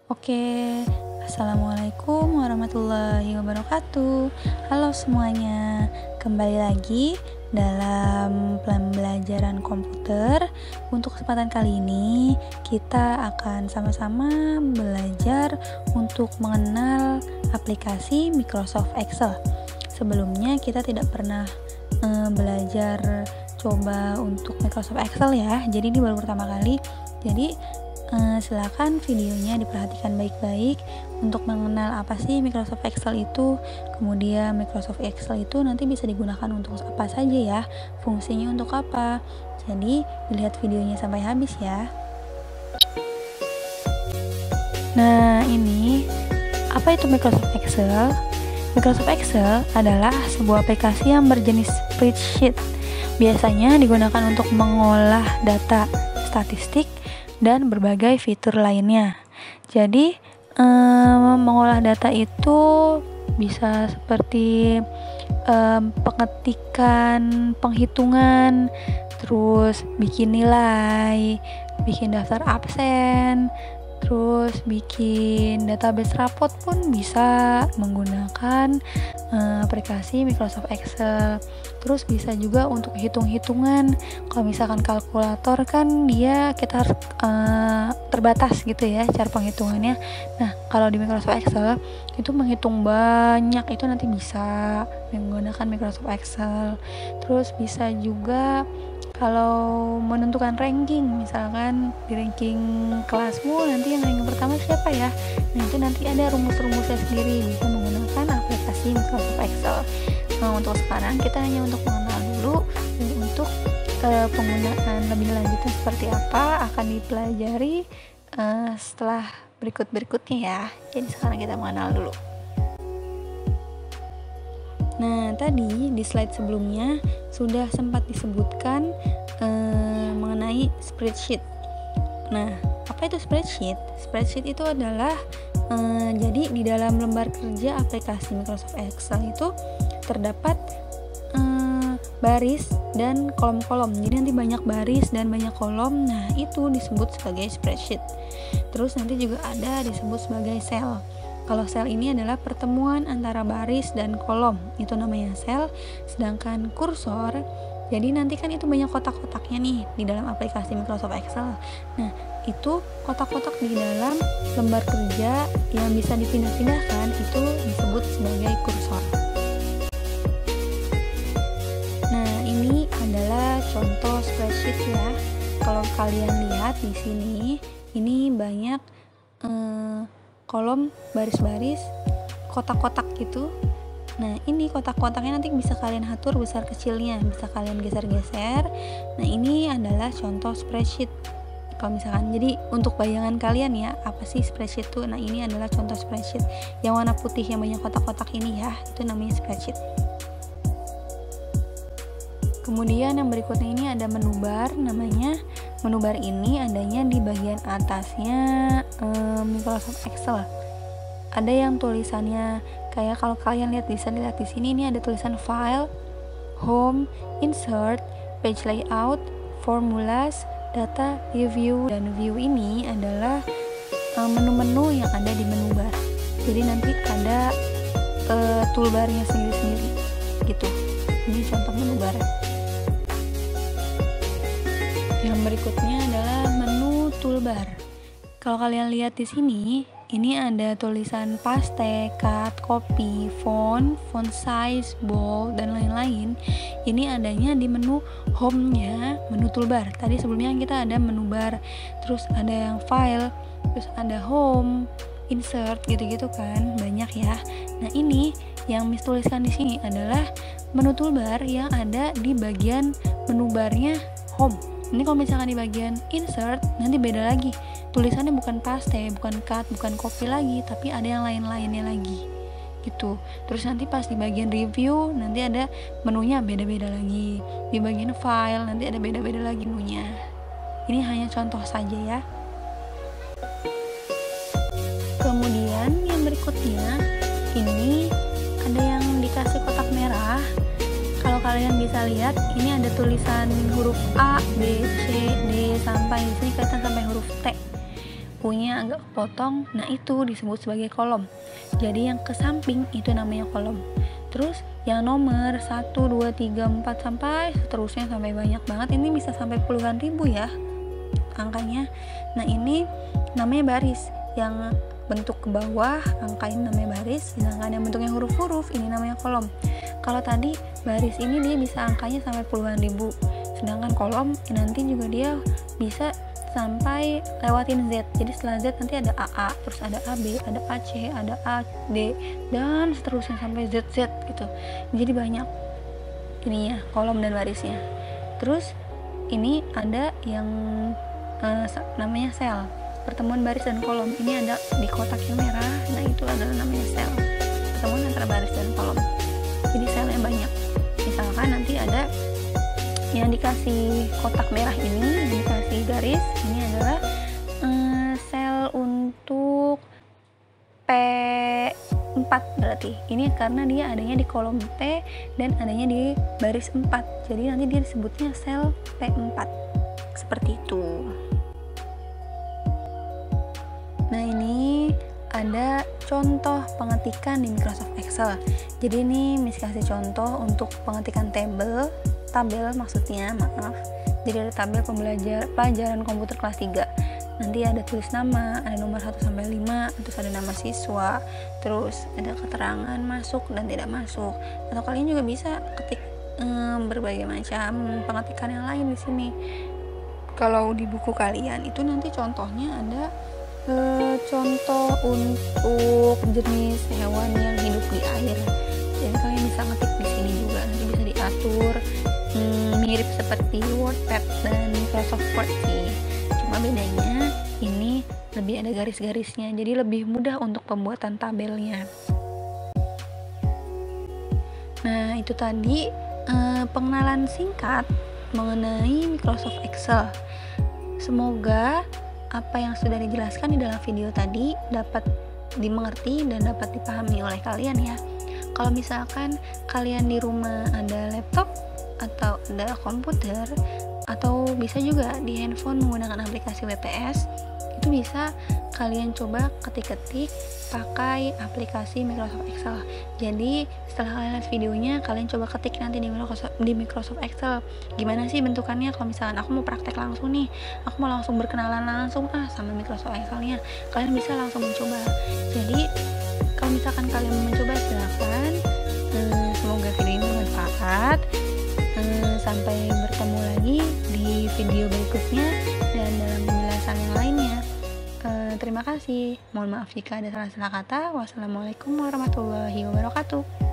Oke, Assalamualaikum warahmatullahi wabarakatuh. Halo semuanya, kembali lagi dalam pembelajaran komputer. Untuk kesempatan kali ini, kita akan sama-sama belajar untuk mengenal aplikasi Microsoft Excel. Sebelumnya kita tidak pernah belajar coba untuk Microsoft Excel ya, jadi ini baru pertama kali. Jadi silakan videonya diperhatikan baik-baik untuk mengenal apa sih Microsoft Excel itu. Kemudian Microsoft Excel itu nanti bisa digunakan untuk apa saja ya, fungsinya untuk apa. Jadi dilihat videonya sampai habis ya. Nah, ini apa itu Microsoft Excel? Microsoft Excel adalah sebuah aplikasi yang berjenis spreadsheet. Biasanya digunakan untuk mengolah data statistik dan berbagai fitur lainnya. Jadi mengolah data itu bisa seperti pengetikan, penghitungan, terus bikin nilai, bikin daftar absen, terus bikin database rapot pun bisa menggunakan aplikasi Microsoft Excel. Terus bisa juga untuk hitung-hitungan. Kalau misalkan kalkulator kan kita harus terbatas gitu ya cara penghitungannya. Nah, kalau di Microsoft Excel itu menghitung banyak, itu nanti bisa menggunakan Microsoft Excel. Terus bisa juga kalau menentukan ranking, misalkan di ranking kelasmu nanti yang ranking pertama siapa ya, nah itu nanti ada rumus-rumusnya sendiri, bisa menggunakan aplikasi Microsoft Excel. Nah, untuk sekarang kita hanya untuk mengenal dulu, dan untuk penggunaan lebih lanjutnya seperti apa akan dipelajari setelah berikutnya ya. Jadi sekarang kita mengenal dulu. Nah, tadi di slide sebelumnya sudah sempat disebutkan mengenai spreadsheet. Nah, apa itu spreadsheet? Spreadsheet itu adalah jadi di dalam lembar kerja aplikasi Microsoft Excel itu terdapat baris dan kolom-kolom. Jadi nanti banyak baris dan banyak kolom. Nah, itu disebut sebagai spreadsheet. Terus nanti juga ada disebut sebagai sel. Kalau sel ini adalah pertemuan antara baris dan kolom, itu namanya sel. Sedangkan kursor, jadi nanti kan itu banyak kotak-kotaknya nih di dalam aplikasi Microsoft Excel. Nah, itu kotak-kotak di dalam lembar kerja yang bisa dipindah-pindahkan itu disebut sebagai kursor. Nah, ini adalah contoh spreadsheet ya. Kalau kalian lihat di sini, ini banyak kolom, baris-baris, kotak-kotak gitu. Nah, ini kotak-kotaknya nanti bisa kalian atur besar kecilnya, bisa kalian geser-geser. Nah, ini adalah contoh spreadsheet. Kalau misalkan, jadi untuk bayangan kalian ya, apa sih spreadsheet tuh? Nah, ini adalah contoh spreadsheet. Yang warna putih yang banyak kotak-kotak ini ya, itu namanya spreadsheet. Kemudian yang berikutnya ini ada menu bar namanya. Menu bar ini adanya di bagian atasnya Microsoft Excel. Ada yang tulisannya kayak kalau kalian lihat di sini ini ada tulisan file, home, insert, page layout, formulas, data, review, dan view. Ini adalah menu-menu yang ada di menu bar. Jadi nanti ada toolbarnya sendiri-sendiri gitu. Ini contoh menu bar. Yang berikutnya adalah menu toolbar. Kalau kalian lihat di sini, ini ada tulisan paste, cut, copy, font size, bold, dan lain-lain. Ini adanya di menu home-nya, menu toolbar. Tadi sebelumnya kita ada menu bar, terus ada yang file, terus ada home, insert, gitu-gitu kan, banyak ya. Nah, ini yang Miss tuliskan di sini adalah menu toolbar yang ada di bagian menu barnya home. Ini kalau misalkan di bagian insert nanti beda lagi, tulisannya bukan paste, bukan cut, bukan copy lagi, tapi ada yang lain-lainnya lagi gitu. Terus nanti pas di bagian review nanti ada menunya beda-beda lagi, di bagian file nanti ada beda-beda lagi menunya. Ini hanya contoh saja ya. Kemudian yang berikutnya ini ada yang dikasih kotak merah. Kalau kalian bisa lihat, ini ada tulisan huruf A, B, C, D sampai di sini kelihatan sampai huruf T. sikunya agak kepotong, nah itu disebut sebagai kolom. Jadi yang ke samping itu namanya kolom. Terus yang nomor 1, 2, 3, 4 sampai seterusnya sampai banyak banget, ini bisa sampai puluhan ribu ya angkanya. Nah ini namanya baris, yang bentuk ke bawah angka ini namanya baris, sedangkan yang bentuknya huruf-huruf ini namanya kolom. Kalau tadi baris ini dia bisa angkanya sampai puluhan ribu, sedangkan kolom nanti juga dia bisa sampai lewatin Z. Jadi setelah Z nanti ada AA, terus ada AB, ada AC, ada AD, dan seterusnya sampai ZZ gitu. Jadi banyak ini ya kolom dan barisnya. Terus ini ada yang namanya sel, pertemuan baris dan kolom. Ini ada di kotak yang merah, nah itu adalah namanya sel, pertemuan antara baris dan kolom. Jadi selnya banyak. Misalkan nanti ada yang dikasih kotak merah ini, dikasih garis, ini adalah sel untuk P4 berarti. Ini karena dia adanya di kolom T dan adanya di baris 4. Jadi nanti dia disebutnya sel P4. Seperti itu. Nah, ini ada contoh pengetikan di Microsoft Excel. Jadi ini Miss kasih contoh untuk pengetikan tabel maksudnya, maaf. Jadi ada tabel pelajaran komputer kelas 3. Nanti ada tulis nama, ada nomor 1 sampai 5, terus ada nama siswa, terus ada keterangan masuk dan tidak masuk. Atau kalian juga bisa ketik berbagai macam pengetikan yang lain di sini. Kalau di buku kalian itu nanti contohnya ada contoh untuk jenis hewan yang hidup di air. Jadi kalian bisa ngetik di sini juga, nanti bisa diatur mirip seperti WordPad dan Microsoft Word sih. Cuma bedanya ini lebih ada garis-garisnya, jadi lebih mudah untuk pembuatan tabelnya. Nah, itu tadi pengenalan singkat mengenai Microsoft Excel. Semoga apa yang sudah dijelaskan di dalam video tadi dapat dimengerti dan dapat dipahami oleh kalian ya. Kalau misalkan kalian di rumah ada laptop atau ada komputer, atau bisa juga di handphone menggunakan aplikasi WPS, itu bisa kalian coba ketik-ketik pakai aplikasi Microsoft Excel. Jadi setelah kalian lihat videonya, kalian coba ketik nanti di Microsoft Excel gimana sih bentukannya. Kalau misalkan aku mau praktek langsung nih, aku mau langsung berkenalan langsung sama Microsoft Excelnya, kalian bisa langsung mencoba. Jadi kalau misalkan kalian mau mencoba, silakan. Semoga video ini bermanfaat. Sampai bertemu lagi di video berikutnya dan dalam penjelasan yang lainnya. Terima kasih. Mohon maaf jika ada salah-salah kata. Wassalamualaikum warahmatullahi wabarakatuh.